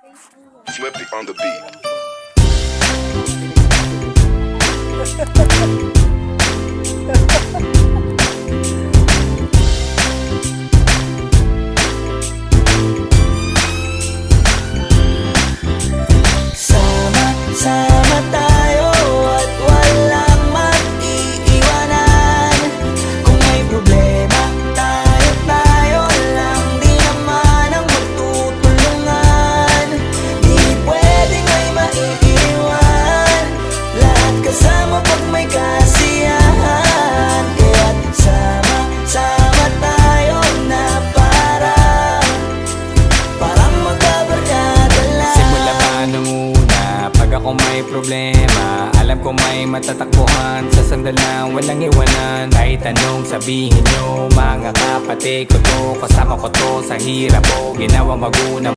Flippy on the beat. Sama tayo at walang mag-iiwanan. Kung may problema, tayo lang. Di naman ang magtutulungan. Di pwedeng may maiiwan. Lahat kasama pag may kasiyahan. Kaya't sama tayo na parang magkabarkada lang. Simula pa nung una, pag ako may problema, alam ko may matatakbuhan. Sa sandalan, walang iwanan. Kahit anong sabihin nyo, mga kapatid ko to, kasama ko to sa hirap ko. Ginawa magunang